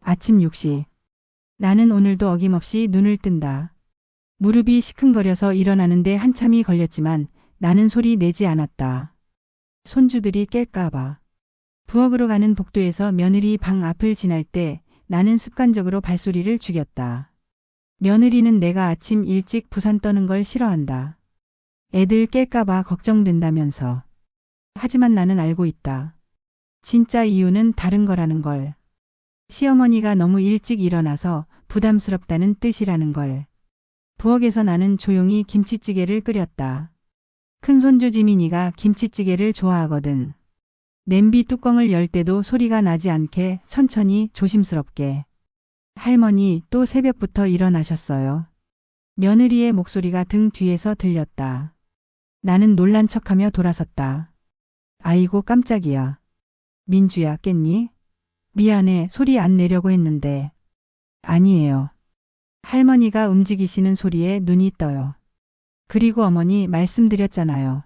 아침 6시. 나는 오늘도 어김없이 눈을 뜬다. 무릎이 시큰거려서 일어나는데 한참이 걸렸지만 나는 소리 내지 않았다. 손주들이 깰까봐. 부엌으로 가는 복도에서 며느리 방 앞을 지날 때 나는 습관적으로 발소리를 죽였다. 며느리는 내가 아침 일찍 부산 떠는 걸 싫어한다. 애들 깰까봐 걱정된다면서. 하지만 나는 알고 있다. 진짜 이유는 다른 거라는 걸. 시어머니가 너무 일찍 일어나서 부담스럽다는 뜻이라는 걸. 부엌에서 나는 조용히 김치찌개를 끓였다. 큰손주 지민이가 김치찌개를 좋아하거든. 냄비 뚜껑을 열 때도 소리가 나지 않게 천천히 조심스럽게. 할머니 또 새벽부터 일어나셨어요. 며느리의 목소리가 등 뒤에서 들렸다. 나는 놀란 척하며 돌아섰다. 아이고 깜짝이야. 민주야 깼니? 미안해 소리 안 내려고 했는데. 아니에요. 할머니가 움직이시는 소리에 눈이 떠요. 그리고 어머니 말씀드렸잖아요.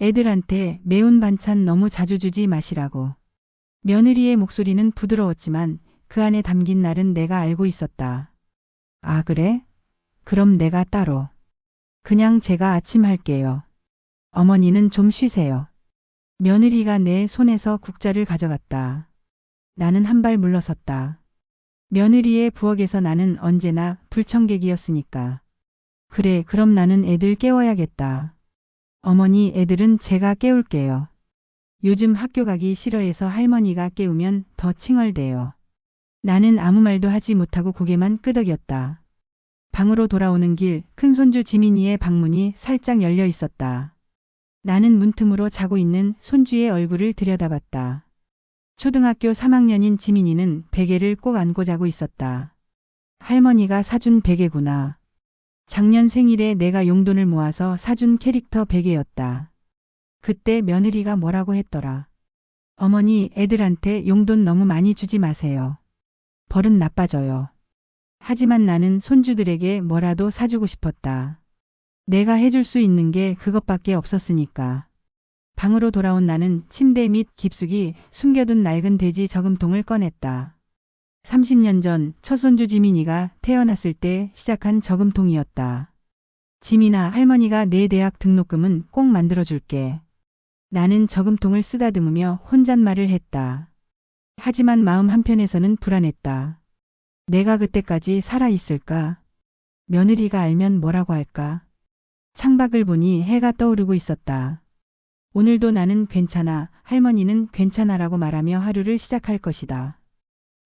애들한테 매운 반찬 너무 자주 주지 마시라고. 며느리의 목소리는 부드러웠지만 그 안에 담긴 날은 내가 알고 있었다. 아 그래? 그럼 내가 따로. 그냥 제가 아침 할게요. 어머니는 좀 쉬세요. 며느리가 내 손에서 국자를 가져갔다. 나는 한 발 물러섰다. 며느리의 부엌에서 나는 언제나 불청객이었으니까. 그래 그럼 나는 애들 깨워야겠다. 어머니 애들은 제가 깨울게요. 요즘 학교 가기 싫어해서 할머니가 깨우면 더 칭얼대요. 나는 아무 말도 하지 못하고 고개만 끄덕였다. 방으로 돌아오는 길 큰손주 지민이의 방문이 살짝 열려 있었다. 나는 문틈으로 자고 있는 손주의 얼굴을 들여다봤다. 초등학교 3학년인 지민이는 베개를 꼭 안고 자고 있었다. 할머니가 사준 베개구나. 작년 생일에 내가 용돈을 모아서 사준 캐릭터 베개였다. 그때 며느리가 뭐라고 했더라. 어머니 애들한테 용돈 너무 많이 주지 마세요. 버릇 나빠져요. 하지만 나는 손주들에게 뭐라도 사주고 싶었다. 내가 해줄 수 있는 게 그것밖에 없었으니까. 방으로 돌아온 나는 침대 밑 깊숙이 숨겨둔 낡은 돼지 저금통을 꺼냈다. 30년 전 처손주 지민이가 태어났을 때 시작한 저금통이었다. 지민아 할머니가 내 대학 등록금은 꼭 만들어줄게. 나는 저금통을 쓰다듬으며 혼잣말을 했다. 하지만 마음 한편에서는 불안했다. 내가 그때까지 살아있을까? 며느리가 알면 뭐라고 할까? 창밖을 보니 해가 떠오르고 있었다. 오늘도 나는 괜찮아, 할머니는 괜찮아라고 말하며 하루를 시작할 것이다.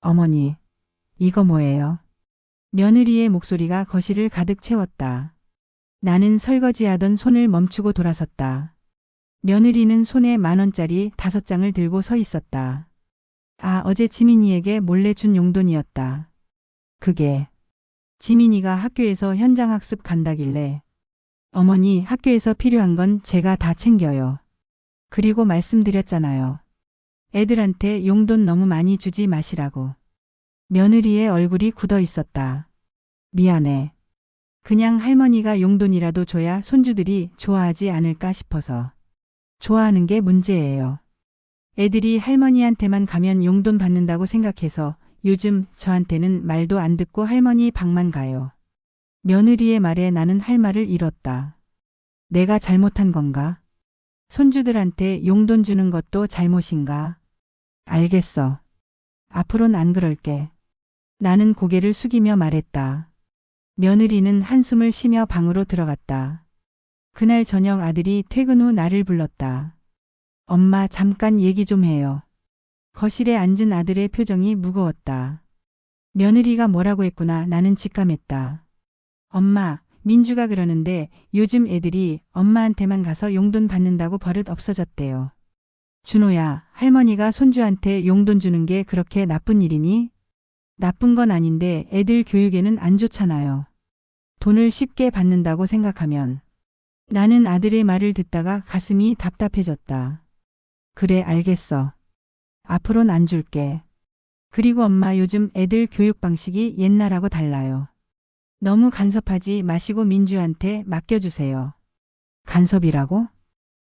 어머니, 이거 뭐예요? 며느리의 목소리가 거실을 가득 채웠다. 나는 설거지하던 손을 멈추고 돌아섰다. 며느리는 손에 10,000원짜리 5장을 들고 서 있었다. 아, 어제 지민이에게 몰래 준 용돈이었다. 그게 지민이가 학교에서 현장학습 간다길래 어머니 학교에서 필요한 건 제가 다 챙겨요. 그리고 말씀드렸잖아요. 애들한테 용돈 너무 많이 주지 마시라고. 며느리의 얼굴이 굳어 있었다. 미안해. 그냥 할머니가 용돈이라도 줘야 손주들이 좋아하지 않을까 싶어서. 좋아하는 게 문제예요. 애들이 할머니한테만 가면 용돈 받는다고 생각해서 요즘 저한테는 말도 안 듣고 할머니 방만 가요. 며느리의 말에 나는 할 말을 잃었다. 내가 잘못한 건가? 손주들한테 용돈 주는 것도 잘못인가? 알겠어. 앞으론 안 그럴게. 나는 고개를 숙이며 말했다. 며느리는 한숨을 쉬며 방으로 들어갔다. 그날 저녁 아들이 퇴근 후 나를 불렀다. 엄마 잠깐 얘기 좀 해요. 거실에 앉은 아들의 표정이 무거웠다. 며느리가 뭐라고 했구나 나는 직감했다. 엄마, 민주가 그러는데 요즘 애들이 엄마한테만 가서 용돈 받는다고 버릇 없어졌대요. 준호야, 할머니가 손주한테 용돈 주는 게 그렇게 나쁜 일이니? 나쁜 건 아닌데 애들 교육에는 안 좋잖아요. 돈을 쉽게 받는다고 생각하면. 나는 아들의 말을 듣다가 가슴이 답답해졌다. 그래 알겠어. 앞으론 안 줄게. 그리고 엄마 요즘 애들 교육 방식이 옛날하고 달라요. 너무 간섭하지 마시고 민주한테 맡겨주세요. 간섭이라고?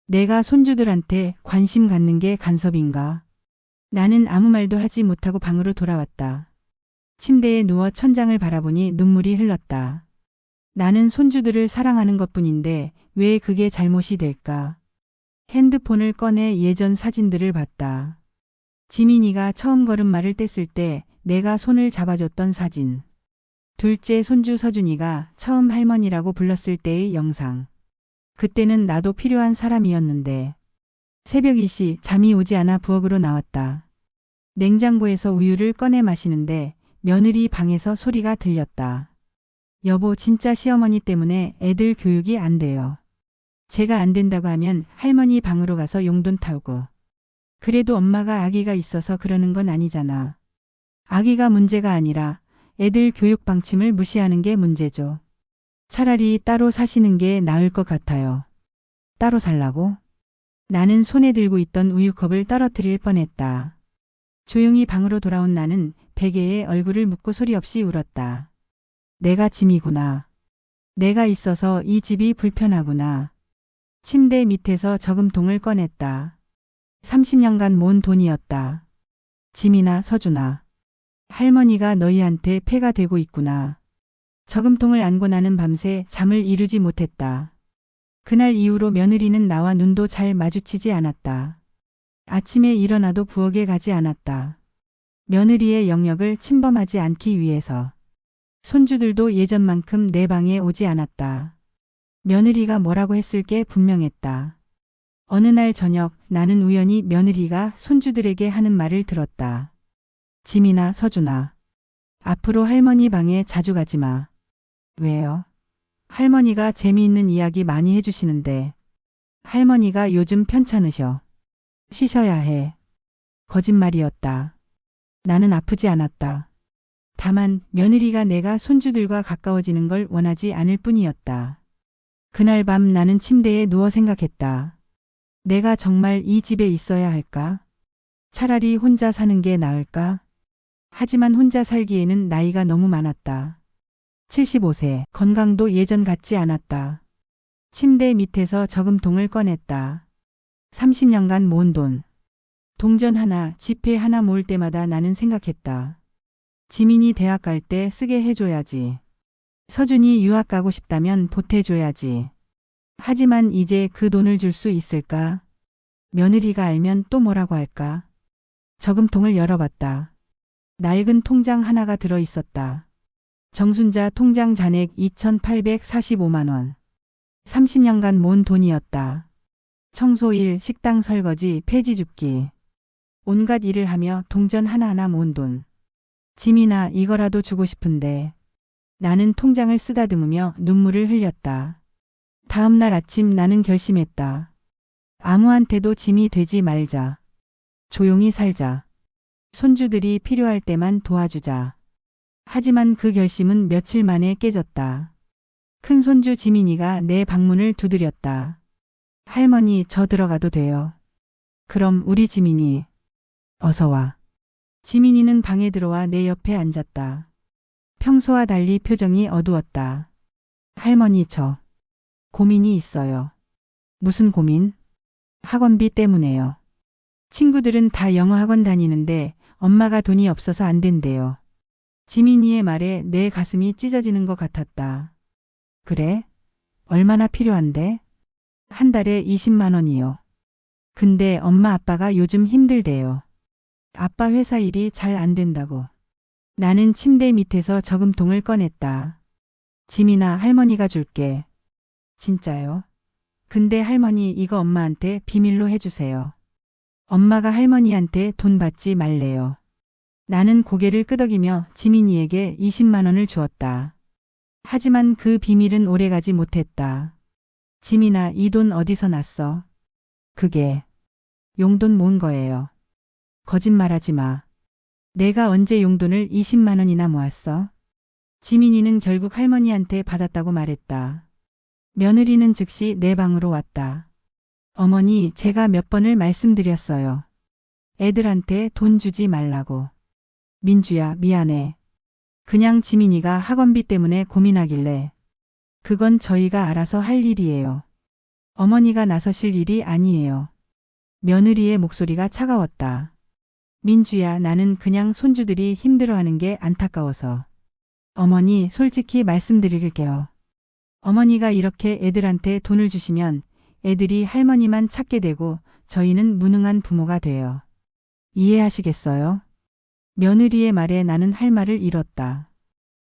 내가 손주들한테 관심 갖는 게 간섭인가? 나는 아무 말도 하지 못하고 방으로 돌아왔다. 침대에 누워 천장을 바라보니 눈물이 흘렀다. 나는 손주들을 사랑하는 것뿐인데 왜 그게 잘못이 될까? 핸드폰을 꺼내 예전 사진들을 봤다. 지민이가 처음 걸음마를 뗐을 때 내가 손을 잡아줬던 사진. 둘째 손주 서준이가 처음 할머니라고 불렀을 때의 영상. 그때는 나도 필요한 사람이었는데. 새벽 2시 잠이 오지 않아 부엌으로 나왔다. 냉장고에서 우유를 꺼내 마시는데 며느리 방에서 소리가 들렸다. 여보, 진짜 시어머니 때문에 애들 교육이 안 돼요. 제가 안 된다고 하면 할머니 방으로 가서 용돈 타고. 그래도 엄마가 아기가 있어서 그러는 건 아니잖아. 아기가 문제가 아니라 애들 교육 방침을 무시하는 게 문제죠. 차라리 따로 사시는 게 나을 것 같아요. 따로 살라고? 나는 손에 들고 있던 우유컵을 떨어뜨릴 뻔했다. 조용히 방으로 돌아온 나는 베개에 얼굴을 묻고 소리 없이 울었다. 내가 짐이구나. 내가 있어서 이 집이 불편하구나. 침대 밑에서 저금통을 꺼냈다. 30년간 모은 돈이었다. 지민아, 서준아. 할머니가 너희한테 폐가 되고 있구나. 저금통을 안고 나는 밤새 잠을 이루지 못했다. 그날 이후로 며느리는 나와 눈도 잘 마주치지 않았다. 아침에 일어나도 부엌에 가지 않았다. 며느리의 영역을 침범하지 않기 위해서. 손주들도 예전만큼 내 방에 오지 않았다. 며느리가 뭐라고 했을 게 분명했다. 어느 날 저녁 나는 우연히 며느리가 손주들에게 하는 말을 들었다. 지민아, 서준아. 앞으로 할머니 방에 자주 가지 마. 왜요? 할머니가 재미있는 이야기 많이 해주시는데. 할머니가 요즘 편찮으셔. 쉬셔야 해. 거짓말이었다. 나는 아프지 않았다. 다만 며느리가 내가 손주들과 가까워지는 걸 원하지 않을 뿐이었다. 그날 밤 나는 침대에 누워 생각했다. 내가 정말 이 집에 있어야 할까? 차라리 혼자 사는 게 나을까? 하지만 혼자 살기에는 나이가 너무 많았다. 75세, 건강도 예전 같지 않았다. 침대 밑에서 저금통을 꺼냈다. 30년간 모은 돈. 동전 하나, 지폐 하나 모을 때마다 나는 생각했다. 지민이 대학 갈 때 쓰게 해줘야지. 서준이 유학 가고 싶다면 보태줘야지. 하지만 이제 그 돈을 줄 수 있을까? 며느리가 알면 또 뭐라고 할까? 저금통을 열어봤다. 낡은 통장 하나가 들어 있었다. 정순자 통장 잔액 2,845만 원. 30년간 모은 돈이었다. 청소일, 식당 설거지, 폐지 줍기. 온갖 일을 하며 동전 하나하나 모은 돈. 지민아, 이거라도 주고 싶은데. 나는 통장을 쓰다듬으며 눈물을 흘렸다. 다음 날 아침 나는 결심했다. 아무한테도 짐이 되지 말자. 조용히 살자. 손주들이 필요할 때만 도와주자. 하지만 그 결심은 며칠 만에 깨졌다. 큰 손주 지민이가 내 방문을 두드렸다. 할머니, 저 들어가도 돼요? 그럼 우리 지민이. 어서 와. 지민이는 방에 들어와 내 옆에 앉았다. 평소와 달리 표정이 어두웠다. 할머니, 저 고민이 있어요. 무슨 고민? 학원비 때문에요. 친구들은 다 영어 학원 다니는데 엄마가 돈이 없어서 안 된대요. 지민이의 말에 내 가슴이 찢어지는 것 같았다. 그래? 얼마나 필요한데? 한 달에 20만 원이요. 근데 엄마 아빠가 요즘 힘들대요. 아빠 회사 일이 잘 안 된다고. 나는 침대 밑에서 저금통을 꺼냈다. 지민아, 할머니가 줄게. 진짜요? 근데 할머니, 이거 엄마한테 비밀로 해주세요. 엄마가 할머니한테 돈 받지 말래요. 나는 고개를 끄덕이며 지민이에게 20만 원을 주었다. 하지만 그 비밀은 오래가지 못했다. 지민아, 이 돈 어디서 났어? 그게 용돈 모은 거예요. 거짓말하지 마. 내가 언제 용돈을 20만 원이나 모았어? 지민이는 결국 할머니한테 받았다고 말했다. 며느리는 즉시 내 방으로 왔다. 어머니, 제가 몇 번을 말씀드렸어요. 애들한테 돈 주지 말라고. 민주야, 미안해. 그냥 지민이가 학원비 때문에 고민하길래. 그건 저희가 알아서 할 일이에요. 어머니가 나서실 일이 아니에요. 며느리의 목소리가 차가웠다. 민주야, 나는 그냥 손주들이 힘들어하는 게 안타까워서. 어머니, 솔직히 말씀드릴게요. 어머니가 이렇게 애들한테 돈을 주시면 애들이 할머니만 찾게 되고 저희는 무능한 부모가 돼요. 이해하시겠어요? 며느리의 말에 나는 할 말을 잃었다.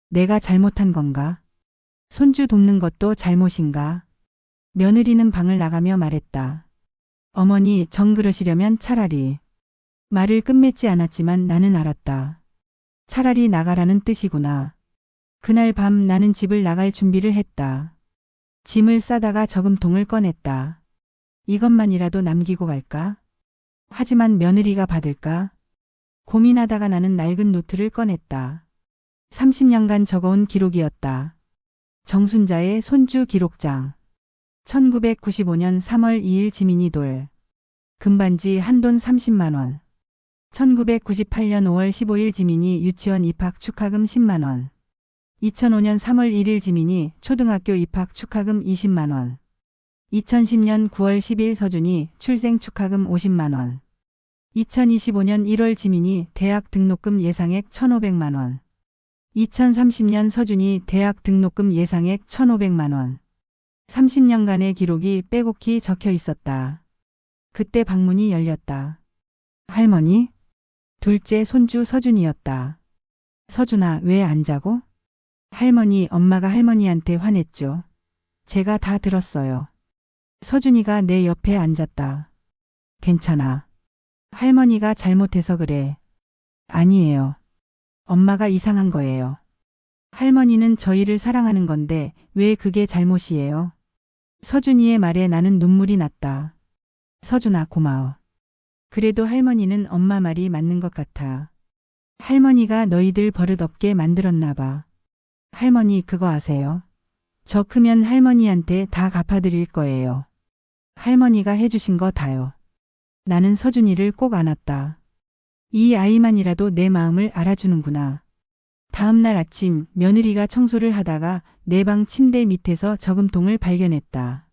내가 잘못한 건가? 손주 돕는 것도 잘못인가? 며느리는 방을 나가며 말했다. 어머니, 정 그러시려면 차라리. 말을 끝맺지 않았지만 나는 알았다. 차라리 나가라는 뜻이구나. 그날 밤 나는 집을 나갈 준비를 했다. 짐을 싸다가 저금통을 꺼냈다. 이것만이라도 남기고 갈까? 하지만 며느리가 받을까? 고민하다가 나는 낡은 노트를 꺼냈다. 30년간 적어온 기록이었다. 정순자의 손주 기록장. 1995년 3월 2일 지민이 돌. 금반지 한돈 30만 원. 1998년 5월 15일 지민이 유치원 입학 축하금 10만 원. 2005년 3월 1일 지민이 초등학교 입학 축하금 20만 원. 2010년 9월 10일 서준이 출생 축하금 50만 원. 2025년 1월 지민이 대학 등록금 예상액 1,500만 원. 2030년 서준이 대학 등록금 예상액 1,500만 원. 30년간의 기록이 빼곡히 적혀 있었다. 그때 방문이 열렸다. 할머니? 둘째 손주 서준이었다. 서준아, 왜 안 자고? 할머니, 엄마가 할머니한테 화냈죠. 제가 다 들었어요. 서준이가 내 옆에 앉았다. 괜찮아. 할머니가 잘못해서 그래. 아니에요. 엄마가 이상한 거예요. 할머니는 저희를 사랑하는 건데 왜 그게 잘못이에요? 서준이의 말에 나는 눈물이 났다. 서준아, 고마워. 그래도 할머니는 엄마 말이 맞는 것 같아. 할머니가 너희들 버릇없게 만들었나 봐. 할머니, 그거 아세요? 저 크면 할머니한테 다 갚아드릴 거예요. 할머니가 해주신 거 다요. 나는 서준이를 꼭 안았다. 이 아이만이라도 내 마음을 알아주는구나. 다음 날 아침 며느리가 청소를 하다가 내 방 침대 밑에서 저금통을 발견했다.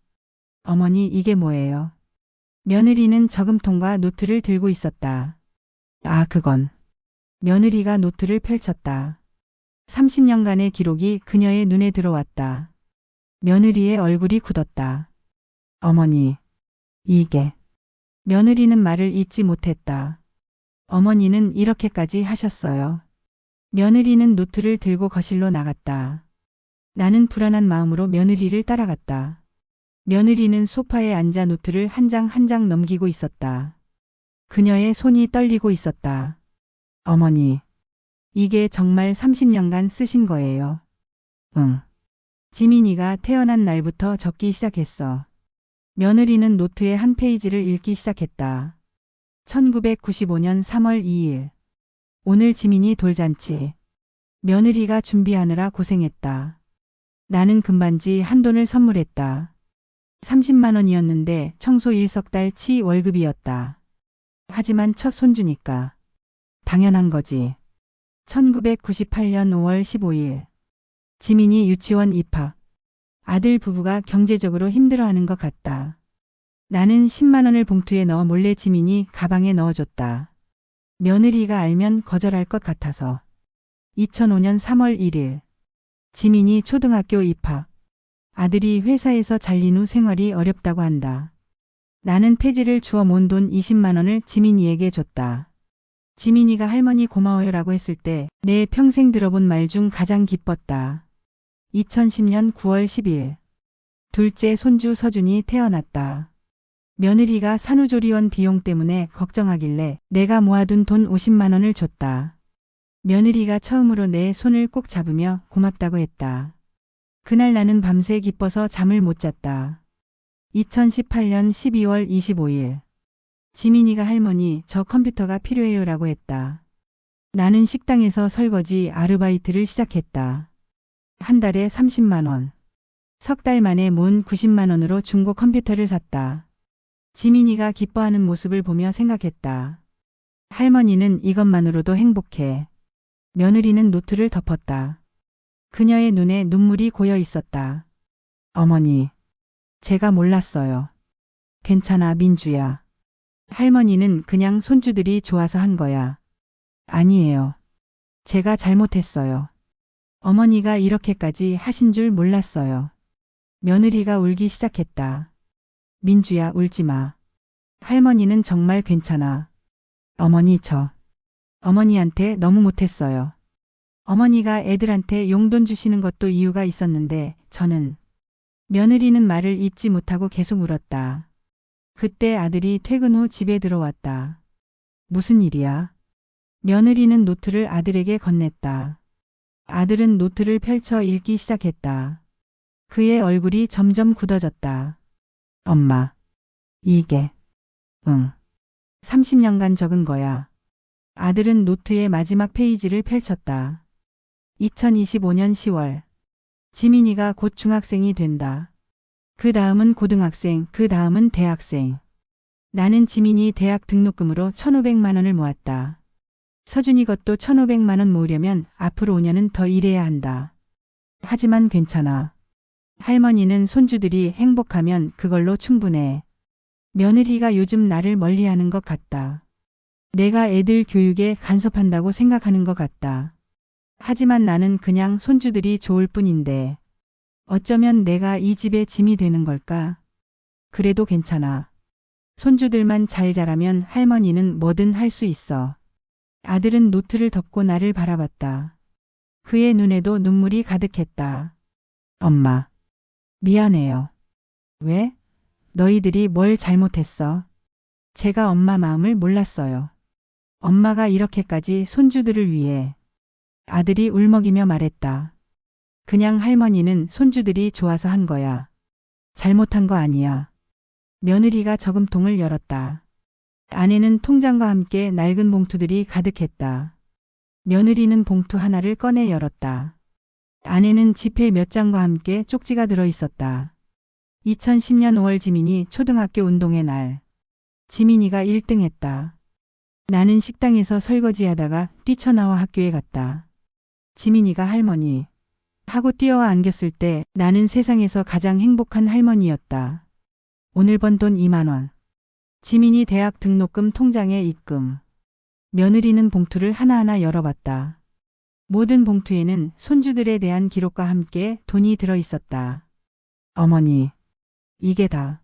어머니, 이게 뭐예요? 며느리는 저금통과 노트를 들고 있었다. 아, 그건. 며느리가 노트를 펼쳤다. 30년간의 기록이 그녀의 눈에 들어왔다. 며느리의 얼굴이 굳었다. 어머니, 이게. 며느리는 말을 잇지 못했다. 어머니는 이렇게까지 하셨어요. 며느리는 노트를 들고 거실로 나갔다. 나는 불안한 마음으로 며느리를 따라갔다. 며느리는 소파에 앉아 노트를 한 장 한 장 넘기고 있었다. 그녀의 손이 떨리고 있었다. 어머니, 이게 정말 30년간 쓰신 거예요? 응. 지민이가 태어난 날부터 적기 시작했어. 며느리는 노트의 한 페이지를 읽기 시작했다. 1995년 3월 2일. 오늘 지민이 돌잔치. 며느리가 준비하느라 고생했다. 나는 금반지 한돈을 선물했다. 30만 원이었는데 청소 일석달 치 월급이었다. 하지만 첫 손주니까. 당연한 거지. 1998년 5월 15일. 지민이 유치원 입학. 아들 부부가 경제적으로 힘들어하는 것 같다. 나는 10만 원을 봉투에 넣어 몰래 지민이 가방에 넣어줬다. 며느리가 알면 거절할 것 같아서. 2005년 3월 1일. 지민이 초등학교 입학. 아들이 회사에서 잘린 후 생활이 어렵다고 한다. 나는 폐지를 주워 모은 돈 20만 원을 지민이에게 줬다. 지민이가 할머니 고마워요라고 했을 때 내 평생 들어본 말 중 가장 기뻤다. 2010년 9월 10일. 둘째 손주 서준이 태어났다. 며느리가 산후조리원 비용 때문에 걱정하길래 내가 모아둔 돈 50만 원을 줬다. 며느리가 처음으로 내 손을 꼭 잡으며 고맙다고 했다. 그날 나는 밤새 기뻐서 잠을 못 잤다. 2018년 12월 25일. 지민이가 할머니, 저 컴퓨터가 필요해요라고 했다. 나는 식당에서 설거지 아르바이트를 시작했다. 한 달에 30만 원. 석 달 만에 모은 90만 원으로 중고 컴퓨터를 샀다. 지민이가 기뻐하는 모습을 보며 생각했다. 할머니는 이것만으로도 행복해. 며느리는 노트를 덮었다. 그녀의 눈에 눈물이 고여 있었다. 어머니, 제가 몰랐어요. 괜찮아, 민주야. 할머니는 그냥 손주들이 좋아서 한 거야. 아니에요. 제가 잘못했어요. 어머니가 이렇게까지 하신 줄 몰랐어요. 며느리가 울기 시작했다. 민주야, 울지 마. 할머니는 정말 괜찮아. 어머니, 어머니한테 너무 못했어요. 어머니가 애들한테 용돈 주시는 것도 이유가 있었는데 저는 며느리는 말을 잇지 못하고 계속 울었다. 그때 아들이 퇴근 후 집에 들어왔다. 무슨 일이야? 며느리는 노트를 아들에게 건넸다. 아들은 노트를 펼쳐 읽기 시작했다. 그의 얼굴이 점점 굳어졌다. 엄마, 이게, 30년간 적은 거야. 아들은 노트의 마지막 페이지를 펼쳤다. 2025년 10월. 지민이가 곧 중학생이 된다. 그 다음은 고등학생, 그 다음은 대학생. 나는 지민이 대학 등록금으로 1,500만 원을 모았다. 서준이 것도 1,500만 원 모으려면 앞으로 5년은 더 일해야 한다. 하지만 괜찮아. 할머니는 손주들이 행복하면 그걸로 충분해. 며느리가 요즘 나를 멀리하는 것 같다. 내가 애들 교육에 간섭한다고 생각하는 것 같다. 하지만 나는 그냥 손주들이 좋을 뿐인데 어쩌면 내가 이 집의 짐이 되는 걸까? 그래도 괜찮아. 손주들만 잘 자라면 할머니는 뭐든 할 수 있어. 아들은 노트를 덮고 나를 바라봤다. 그의 눈에도 눈물이 가득했다. 엄마, 미안해요. 왜? 너희들이 뭘 잘못했어? 제가 엄마 마음을 몰랐어요. 엄마가 이렇게까지 손주들을 위해. 아들이 울먹이며 말했다. 그냥 할머니는 손주들이 좋아서 한 거야. 잘못한 거 아니야. 며느리가 저금통을 열었다. 안에는 통장과 함께 낡은 봉투들이 가득했다. 며느리는 봉투 하나를 꺼내 열었다. 안에는 지폐 몇 장과 함께 쪽지가 들어 있었다. 2010년 5월 지민이 초등학교 운동회 날. 지민이가 1등했다. 나는 식당에서 설거지하다가 뛰쳐나와 학교에 갔다. 지민이가 할머니 하고 뛰어와 안겼을 때 나는 세상에서 가장 행복한 할머니였다. 오늘 번 돈 2만 원. 지민이 대학 등록금 통장에 입금. 며느리는 봉투를 하나하나 열어봤다. 모든 봉투에는 손주들에 대한 기록과 함께 돈이 들어 있었다. 어머니, 이게 다.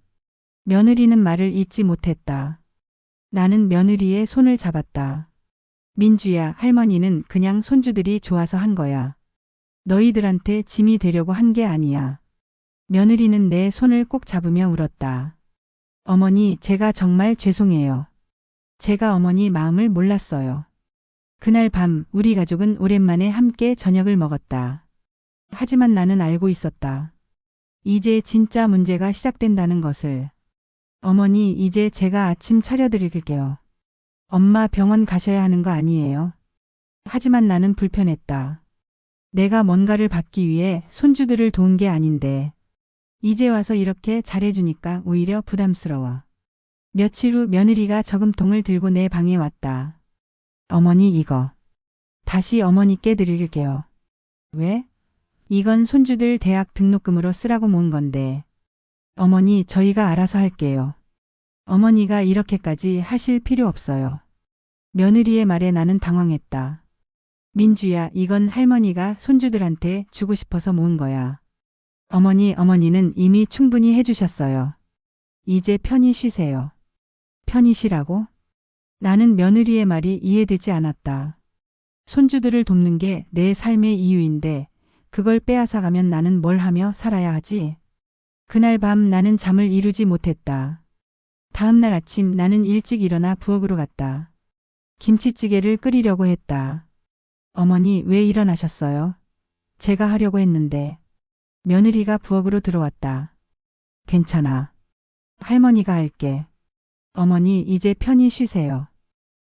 며느리는 말을 잇지 못했다. 나는 며느리의 손을 잡았다. 민주야, 할머니는 그냥 손주들이 좋아서 한 거야. 너희들한테 짐이 되려고 한 게 아니야. 며느리는 내 손을 꼭 잡으며 울었다. 어머니, 제가 정말 죄송해요. 제가 어머니 마음을 몰랐어요. 그날 밤 우리 가족은 오랜만에 함께 저녁을 먹었다. 하지만 나는 알고 있었다. 이제 진짜 문제가 시작된다는 것을. 어머니, 이제 제가 아침 차려드릴게요. 엄마 병원 가셔야 하는 거 아니에요? 하지만 나는 불편했다. 내가 뭔가를 받기 위해 손주들을 도운 게 아닌데 이제 와서 이렇게 잘해주니까 오히려 부담스러워. 며칠 후 며느리가 저금통을 들고 내 방에 왔다. 어머니, 이거 다시 어머니께 드릴게요. 왜? 이건 손주들 대학 등록금으로 쓰라고 모은 건데. 어머니, 저희가 알아서 할게요. 어머니가 이렇게까지 하실 필요 없어요. 며느리의 말에 나는 당황했다. 민주야, 이건 할머니가 손주들한테 주고 싶어서 모은 거야. 어머니는 이미 충분히 해주셨어요. 이제 편히 쉬세요. 편히 쉬라고? 나는 며느리의 말이 이해되지 않았다. 손주들을 돕는 게 내 삶의 이유인데 그걸 빼앗아가면 나는 뭘 하며 살아야 하지? 그날 밤 나는 잠을 이루지 못했다. 다음 날 아침 나는 일찍 일어나 부엌으로 갔다. 김치찌개를 끓이려고 했다. 어머니, 왜 일어나셨어요? 제가 하려고 했는데. 며느리가 부엌으로 들어왔다. 괜찮아. 할머니가 할게. 어머니, 이제 편히 쉬세요.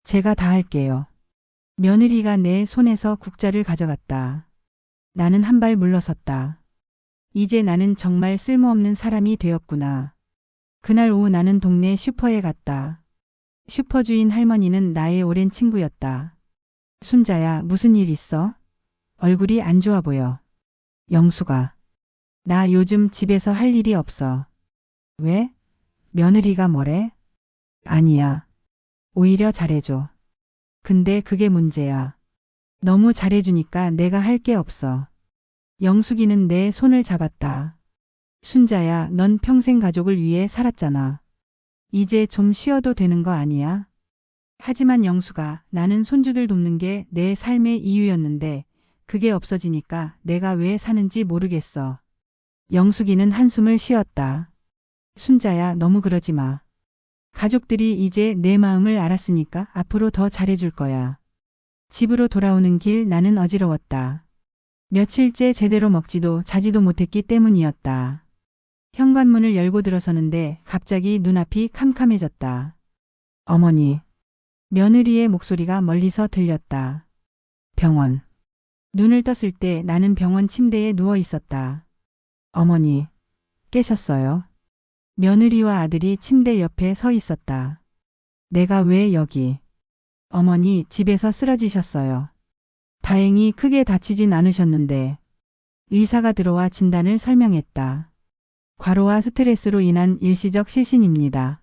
제가 다 할게요. 며느리가 내 손에서 국자를 가져갔다. 나는 한 발 물러섰다. 이제 나는 정말 쓸모없는 사람이 되었구나. 그날 오후 나는 동네 슈퍼에 갔다. 슈퍼 주인 할머니는 나의 오랜 친구였다. 순자야, 무슨 일 있어? 얼굴이 안 좋아 보여. 영수가. 나 요즘 집에서 할 일이 없어. 왜? 며느리가 뭐래? 아니야. 오히려 잘해줘. 근데 그게 문제야. 너무 잘해주니까 내가 할 게 없어. 영숙이는 내 손을 잡았다. 순자야, 넌 평생 가족을 위해 살았잖아. 이제 좀 쉬어도 되는 거 아니야? 하지만 영숙아, 나는 손주들 돕는 게 내 삶의 이유였는데 그게 없어지니까 내가 왜 사는지 모르겠어. 영숙이는 한숨을 쉬었다. 순자야, 너무 그러지 마. 가족들이 이제 내 마음을 알았으니까 앞으로 더 잘해줄 거야. 집으로 돌아오는 길 나는 어지러웠다. 며칠째 제대로 먹지도 자지도 못했기 때문이었다. 현관문을 열고 들어서는데 갑자기 눈앞이 캄캄해졌다. 어머니. 며느리의 목소리가 멀리서 들렸다. 병원. 눈을 떴을 때 나는 병원 침대에 누워 있었다. 어머니. 깨셨어요? 며느리와 아들이 침대 옆에 서 있었다. 내가 왜 여기? 어머니, 집에서 쓰러지셨어요. 다행히 크게 다치진 않으셨는데. 의사가 들어와 진단을 설명했다. 과로와 스트레스로 인한 일시적 실신입니다.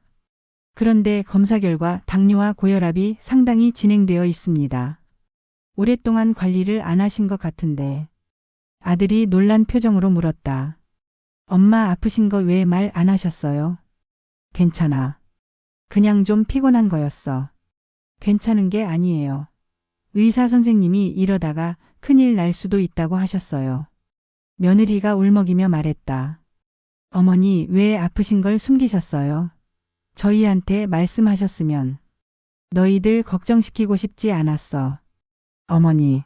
그런데 검사 결과 당뇨와 고혈압이 상당히 진행되어 있습니다. 오랫동안 관리를 안 하신 것 같은데. 아들이 놀란 표정으로 물었다. 엄마 아프신 거 왜 말 안 하셨어요? 괜찮아. 그냥 좀 피곤한 거였어. 괜찮은 게 아니에요. 의사 선생님이 이러다가 큰일 날 수도 있다고 하셨어요. 며느리가 울먹이며 말했다. 어머니, 왜 아프신 걸 숨기셨어요? 저희한테 말씀하셨으면. 너희들 걱정시키고 싶지 않았어. 어머니.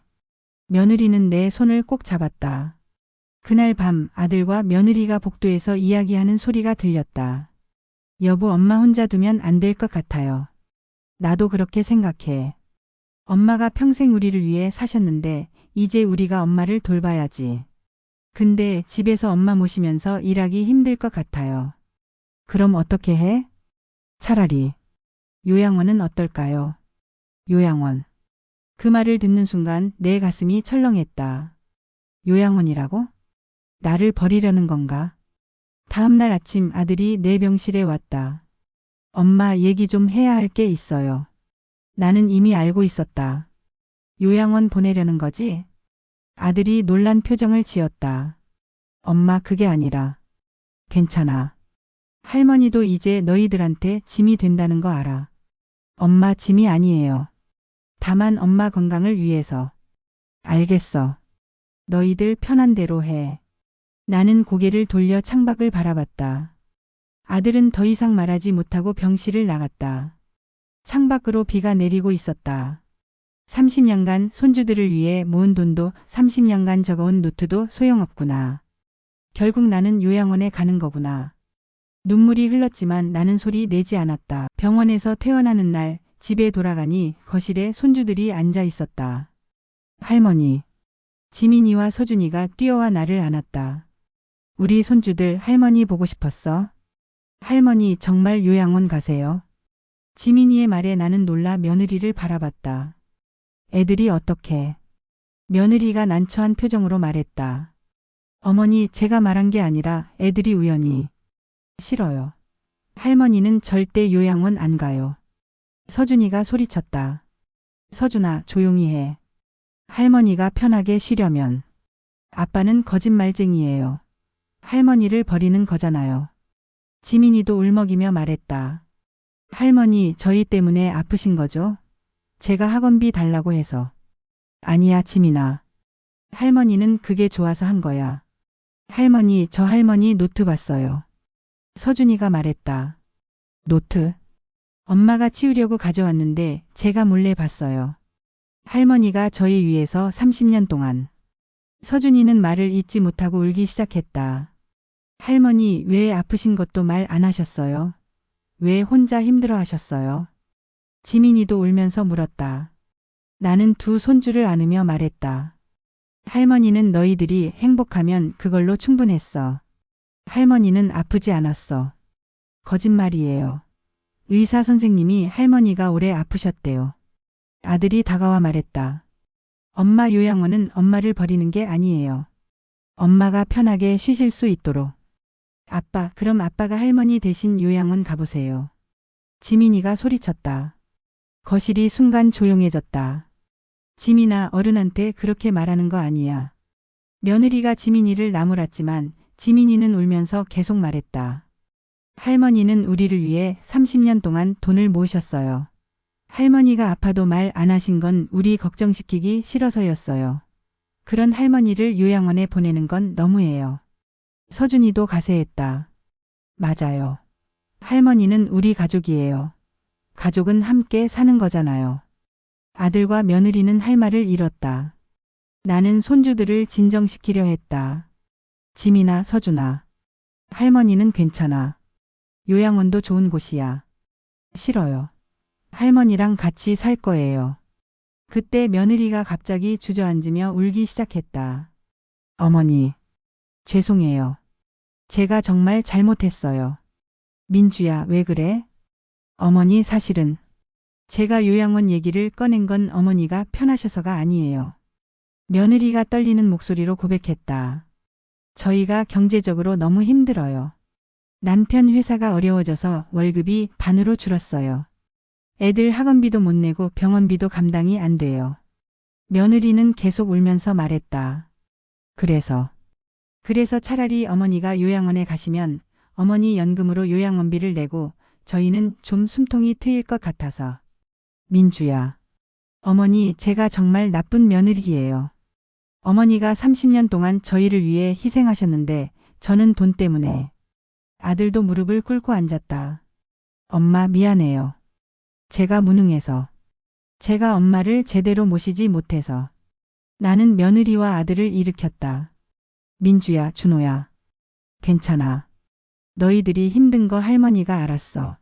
며느리는 내 손을 꼭 잡았다. 그날 밤 아들과 며느리가 복도에서 이야기하는 소리가 들렸다. 여보, 엄마 혼자 두면 안 될 것 같아요. 나도 그렇게 생각해. 엄마가 평생 우리를 위해 사셨는데 이제 우리가 엄마를 돌봐야지. 근데 집에서 엄마 모시면서 일하기 힘들 것 같아요. 그럼 어떻게 해? 차라리 요양원은 어떨까요? 요양원. 그 말을 듣는 순간 내 가슴이 철렁했다. 요양원이라고? 나를 버리려는 건가? 다음 날 아침 아들이 내 병실에 왔다. 엄마, 얘기 좀 해야 할 게 있어요. 나는 이미 알고 있었다. 요양원 보내려는 거지? 아들이 놀란 표정을 지었다. 엄마, 그게 아니라. 괜찮아. 할머니도 이제 너희들한테 짐이 된다는 거 알아. 엄마, 짐이 아니에요. 다만 엄마 건강을 위해서. 알겠어. 너희들 편한 대로 해. 나는 고개를 돌려 창밖을 바라봤다. 아들은 더 이상 말하지 못하고 병실을 나갔다. 창밖으로 비가 내리고 있었다. 30년간 손주들을 위해 모은 돈도 30년간 적어온 노트도 소용없구나. 결국 나는 요양원에 가는 거구나. 눈물이 흘렀지만 나는 소리 내지 않았다. 병원에서 퇴원하는 날 집에 돌아가니 거실에 손주들이 앉아 있었다. 할머니. 지민이와 서준이가 뛰어와 나를 안았다. 우리 손주들 할머니 보고 싶었어? 할머니, 정말 요양원 가세요? 지민이의 말에 나는 놀라 며느리를 바라봤다. 애들이 어떻게? 며느리가 난처한 표정으로 말했다. 어머니, 제가 말한 게 아니라 애들이 우연히. 싫어요. 할머니는 절대 요양원 안 가요. 서준이가 소리쳤다. 서준아, 조용히 해. 할머니가 편하게 쉬려면. 아빠는 거짓말쟁이에요. 할머니를 버리는 거잖아요. 지민이도 울먹이며 말했다. 할머니, 저희 때문에 아프신 거죠? 제가 학원비 달라고 해서. 아니야, 지민아. 할머니는 그게 좋아서 한 거야. 할머니, 저 할머니 노트 봤어요. 서준이가 말했다. 노트? 엄마가 치우려고 가져왔는데 제가 몰래 봤어요. 할머니가 저희 위해서 30년 동안. 서준이는 말을 잇지 못하고 울기 시작했다. 할머니, 왜 아프신 것도 말 안 하셨어요? 왜 혼자 힘들어 하셨어요? 지민이도 울면서 물었다. 나는 두 손주를 안으며 말했다. 할머니는 너희들이 행복하면 그걸로 충분했어. 할머니는 아프지 않았어. 거짓말이에요. 의사 선생님이 할머니가 오래 아프셨대요. 아들이 다가와 말했다. 엄마, 요양원은 엄마를 버리는 게 아니에요. 엄마가 편하게 쉬실 수 있도록. 아빠, 그럼 아빠가 할머니 대신 요양원 가보세요. 지민이가 소리쳤다. 거실이 순간 조용해졌다. 지민아, 어른한테 그렇게 말하는 거 아니야. 며느리가 지민이를 나무랐지만 지민이는 울면서 계속 말했다. 할머니는 우리를 위해 30년 동안 돈을 모으셨어요. 할머니가 아파도 말 안 하신 건 우리 걱정시키기 싫어서였어요. 그런 할머니를 요양원에 보내는 건 너무해요. 서준이도 가세했다. 맞아요. 할머니는 우리 가족이에요. 가족은 함께 사는 거잖아요. 아들과 며느리는 할 말을 잃었다. 나는 손주들을 진정시키려 했다. 지민아, 서준아. 할머니는 괜찮아. 요양원도 좋은 곳이야. 싫어요. 할머니랑 같이 살 거예요. 그때 며느리가 갑자기 주저앉으며 울기 시작했다. 어머니, 죄송해요. 제가 정말 잘못했어요. 민주야, 왜 그래? 어머니, 사실은 제가 요양원 얘기를 꺼낸 건 어머니가 편하셔서가 아니에요. 며느리가 떨리는 목소리로 고백했다. 저희가 경제적으로 너무 힘들어요. 남편 회사가 어려워져서 월급이 반으로 줄었어요. 애들 학원비도 못 내고 병원비도 감당이 안 돼요. 며느리는 계속 울면서 말했다. 그래서 차라리 어머니가 요양원에 가시면 어머니 연금으로 요양원비를 내고 저희는 좀 숨통이 트일 것 같아서. 민주야. 어머니, 제가 정말 나쁜 며느리예요. 어머니가 30년 동안 저희를 위해 희생하셨는데 저는 돈 때문에. 아들도 무릎을 꿇고 앉았다. 엄마, 미안해요. 제가 무능해서. 제가 엄마를 제대로 모시지 못해서. 나는 며느리와 아들을 일으켰다. 민주야, 준호야. 괜찮아. 너희들이 힘든 거 할머니가 알았어.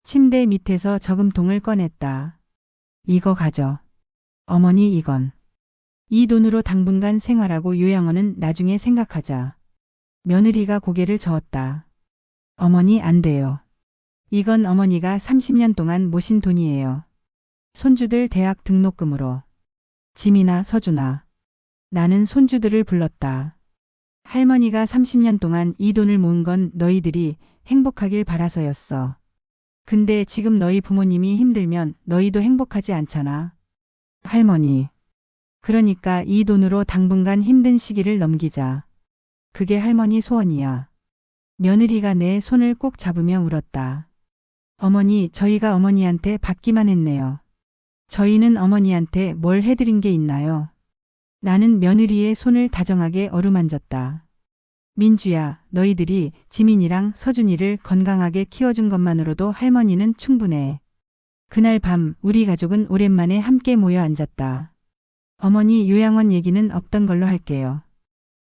침대 밑에서 저금통을 꺼냈다. 이거 가져. 어머니, 이건. 이 돈으로 당분간 생활하고 요양원은 나중에 생각하자. 며느리가 고개를 저었다. 어머니, 안 돼요. 이건 어머니가 30년 동안 모신 돈이에요. 손주들 대학 등록금으로. 지민아, 서준아. 나는 손주들을 불렀다. 할머니가 30년 동안 이 돈을 모은 건 너희들이 행복하길 바라서였어. 근데 지금 너희 부모님이 힘들면 너희도 행복하지 않잖아. 할머니. 그러니까 이 돈으로 당분간 힘든 시기를 넘기자. 그게 할머니 소원이야. 며느리가 내 손을 꼭 잡으며 울었다. 어머니, 저희가 어머니한테 받기만 했네요. 저희는 어머니한테 뭘 해드린 게 있나요? 나는 며느리의 손을 다정하게 어루만졌다. 민주야, 너희들이 지민이랑 서준이를 건강하게 키워준 것만으로도 할머니는 충분해. 그날 밤 우리 가족은 오랜만에 함께 모여 앉았다. 어머니 요양원 얘기는 없던 걸로 할게요.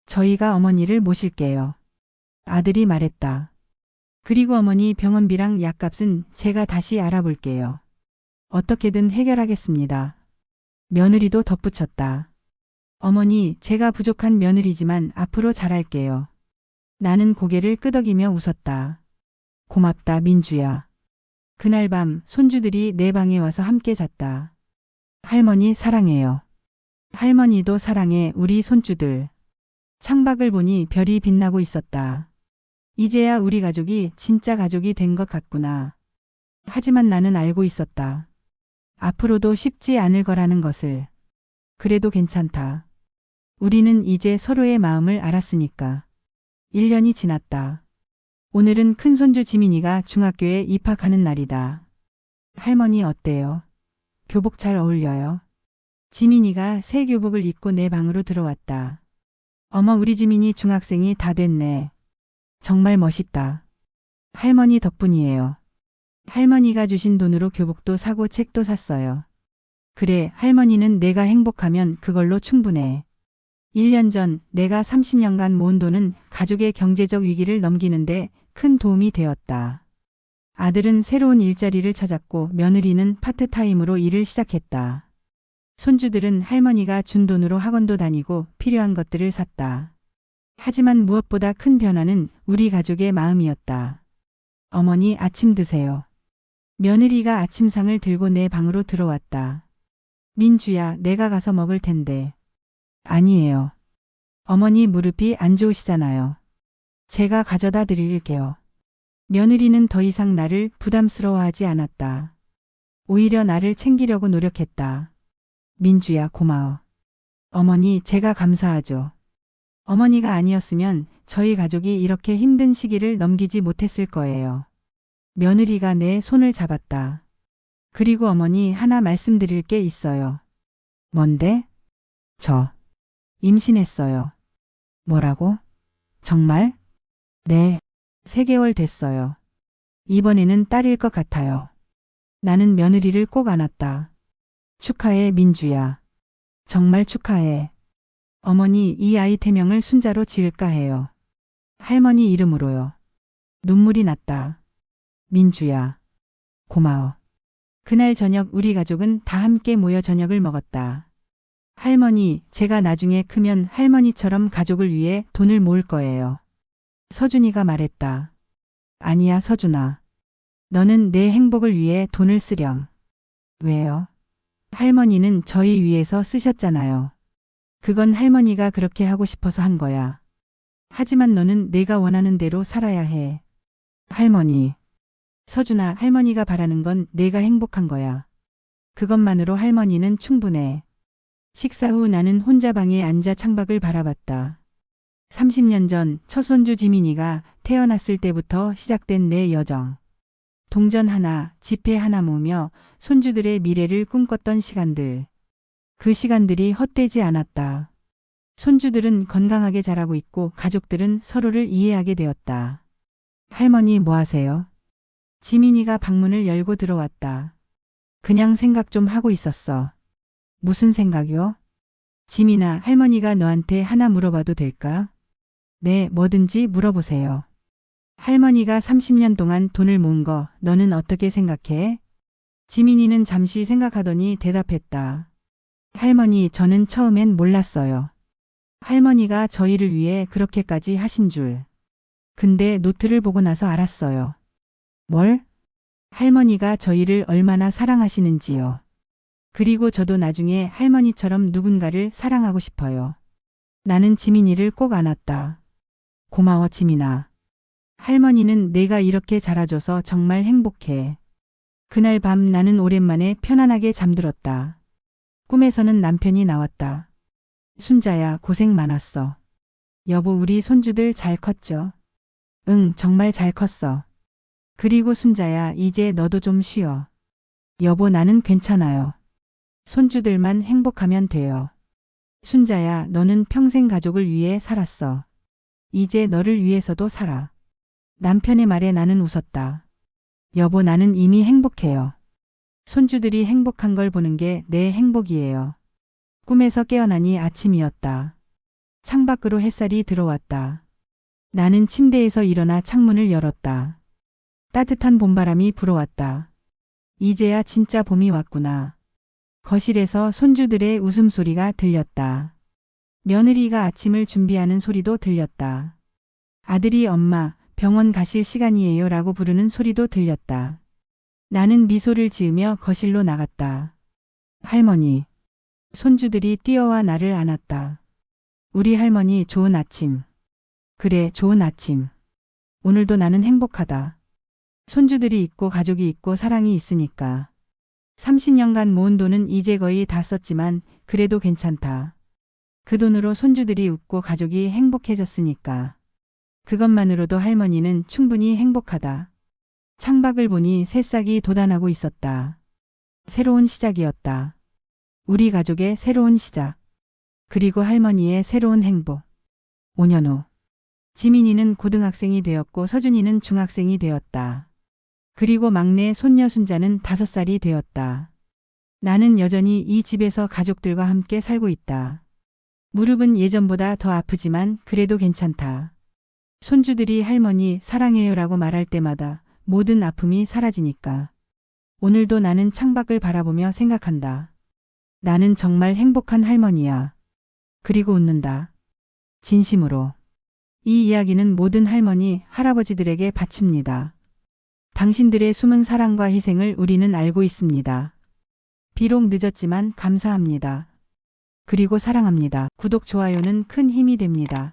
저희가 어머니를 모실게요. 아들이 말했다. 그리고 어머니 병원비랑 약값은 제가 다시 알아볼게요. 어떻게든 해결하겠습니다. 며느리도 덧붙였다. 어머니, 제가 부족한 며느리지만 앞으로 잘할게요. 나는 고개를 끄덕이며 웃었다. 고맙다, 민주야. 그날 밤 손주들이 내 방에 와서 함께 잤다. 할머니 사랑해요. 할머니도 사랑해, 우리 손주들. 창밖을 보니 별이 빛나고 있었다. 이제야 우리 가족이 진짜 가족이 된 것 같구나. 하지만 나는 알고 있었다. 앞으로도 쉽지 않을 거라는 것을. 그래도 괜찮다. 우리는 이제 서로의 마음을 알았으니까. 1년이 지났다. 오늘은 큰손주 지민이가 중학교에 입학하는 날이다. 할머니 어때요? 교복 잘 어울려요? 지민이가 새 교복을 입고 내 방으로 들어왔다. 어머, 우리 지민이 중학생이 다 됐네. 정말 멋있다. 할머니 덕분이에요. 할머니가 주신 돈으로 교복도 사고 책도 샀어요. 그래, 할머니는 내가 행복하면 그걸로 충분해. 1년 전 내가 30년간 모은 돈은 가족의 경제적 위기를 넘기는데 큰 도움이 되었다. 아들은 새로운 일자리를 찾았고 며느리는 파트타임으로 일을 시작했다. 손주들은 할머니가 준 돈으로 학원도 다니고 필요한 것들을 샀다. 하지만 무엇보다 큰 변화는 우리 가족의 마음이었다. 어머니, 아침 드세요. 며느리가 아침상을 들고 내 방으로 들어왔다. 민주야, 내가 가서 먹을 텐데. 아니에요. 어머니 무릎이 안 좋으시잖아요. 제가 가져다 드릴게요. 며느리는 더 이상 나를 부담스러워하지 않았다. 오히려 나를 챙기려고 노력했다. 민주야, 고마워. 어머니, 제가 감사하죠. 어머니가 아니었으면 저희 가족이 이렇게 힘든 시기를 넘기지 못했을 거예요. 며느리가 내 손을 잡았다. 그리고 어머니, 하나 말씀드릴 게 있어요. 뭔데? 저 임신했어요. 뭐라고? 정말? 네. 3개월 됐어요. 이번에는 딸일 것 같아요. 나는 며느리를 꼭 안았다. 축하해, 민주야. 정말 축하해. 어머니, 이 아이 태명을 순자로 지을까 해요. 할머니 이름으로요. 눈물이 났다. 민주야, 고마워. 그날 저녁 우리 가족은 다 함께 모여 저녁을 먹었다. 할머니, 제가 나중에 크면 할머니처럼 가족을 위해 돈을 모을 거예요. 서준이가 말했다. 아니야, 서준아. 너는 내 행복을 위해 돈을 쓰렴. 왜요? 할머니는 저희 위해서 쓰셨잖아요. 그건 할머니가 그렇게 하고 싶어서 한 거야. 하지만 너는 내가 원하는 대로 살아야 해. 할머니. 서준아, 할머니가 바라는 건 내가 행복한 거야. 그것만으로 할머니는 충분해. 식사 후 나는 혼자 방에 앉아 창밖을 바라봤다. 30년 전 첫손주 지민이가 태어났을 때부터 시작된 내 여정. 동전 하나, 지폐 하나 모으며 손주들의 미래를 꿈꿨던 시간들. 그 시간들이 헛되지 않았다. 손주들은 건강하게 자라고 있고 가족들은 서로를 이해하게 되었다. 할머니, 뭐 하세요? 지민이가 방문을 열고 들어왔다. 그냥 생각 좀 하고 있었어. 무슨 생각이요? 지민아, 할머니가 너한테 하나 물어봐도 될까? 네, 뭐든지 물어보세요. 할머니가 30년 동안 돈을 모은 거 너는 어떻게 생각해? 지민이는 잠시 생각하더니 대답했다. 할머니, 저는 처음엔 몰랐어요. 할머니가 저희를 위해 그렇게까지 하신 줄. 근데 노트를 보고 나서 알았어요. 뭘? 할머니가 저희를 얼마나 사랑하시는지요. 그리고 저도 나중에 할머니처럼 누군가를 사랑하고 싶어요. 나는 지민이를 꼭 안았다. 고마워, 지민아. 할머니는 내가 이렇게 자라줘서 정말 행복해. 그날 밤 나는 오랜만에 편안하게 잠들었다. 꿈에서는 남편이 나왔다. 순자야, 고생 많았어. 여보, 우리 손주들 잘 컸죠? 응, 정말 잘 컸어. 그리고 순자야, 이제 너도 좀 쉬어. 여보, 나는 괜찮아요. 손주들만 행복하면 돼요. 순자야, 너는 평생 가족을 위해 살았어. 이제 너를 위해서도 살아. 남편의 말에 나는 웃었다. 여보, 나는 이미 행복해요. 손주들이 행복한 걸 보는 게 내 행복이에요. 꿈에서 깨어나니 아침이었다. 창밖으로 햇살이 들어왔다. 나는 침대에서 일어나 창문을 열었다. 따뜻한 봄바람이 불어왔다. 이제야 진짜 봄이 왔구나. 거실에서 손주들의 웃음소리가 들렸다. 며느리가 아침을 준비하는 소리도 들렸다. 아들이 엄마, 병원 가실 시간이에요 라고 부르는 소리도 들렸다. 나는 미소를 지으며 거실로 나갔다. 할머니. 손주들이 뛰어와 나를 안았다. 우리 할머니, 좋은 아침. 그래, 좋은 아침. 오늘도 나는 행복하다. 손주들이 있고 가족이 있고 사랑이 있으니까. 30년간 모은 돈은 이제 거의 다 썼지만 그래도 괜찮다. 그 돈으로 손주들이 웃고 가족이 행복해졌으니까. 그것만으로도 할머니는 충분히 행복하다. 창밖을 보니 새싹이 돋아나고 있었다. 새로운 시작이었다. 우리 가족의 새로운 시작. 그리고 할머니의 새로운 행복. 5년 후. 지민이는 고등학생이 되었고 서준이는 중학생이 되었다. 그리고 막내 손녀 순자는 5살이 되었다. 나는 여전히 이 집에서 가족들과 함께 살고 있다. 무릎은 예전보다 더 아프지만 그래도 괜찮다. 손주들이 할머니 사랑해요라고 말할 때마다 모든 아픔이 사라지니까. 오늘도 나는 창밖을 바라보며 생각한다. 나는 정말 행복한 할머니야. 그리고 웃는다. 진심으로. 이 이야기는 모든 할머니, 할아버지들에게 바칩니다. 당신들의 숨은 사랑과 희생을 우리는 알고 있습니다. 비록 늦었지만 감사합니다. 그리고 사랑합니다. 구독, 좋아요는 큰 힘이 됩니다.